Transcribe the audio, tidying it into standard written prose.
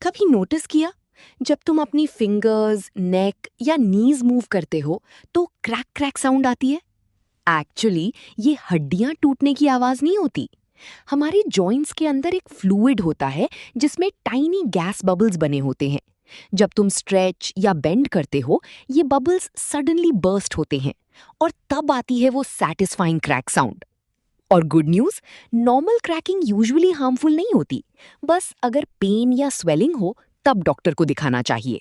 कभी नोटिस किया जब तुम अपनी फिंगर्स, नेक या नीज मूव करते हो तो क्रैक क्रैक साउंड आती है? एक्चुअली ये हड्डियां टूटने की आवाज नहीं होती। हमारे जॉइंट्स के अंदर एक फ्लूइड होता है जिसमें टाइनी गैस बबल्स बने होते हैं। जब तुम स्ट्रेच या बेंड करते हो, ये बबल्स सडनली बर्स्ट होते हैं और तब आती है वो सैटिस्फाइंग क्रैक साउंड। और good news, normal cracking usually harmful नहीं होती। बस अगर पेन या स्वेलिंग हो तब डॉक्टर को दिखाना चाहिए।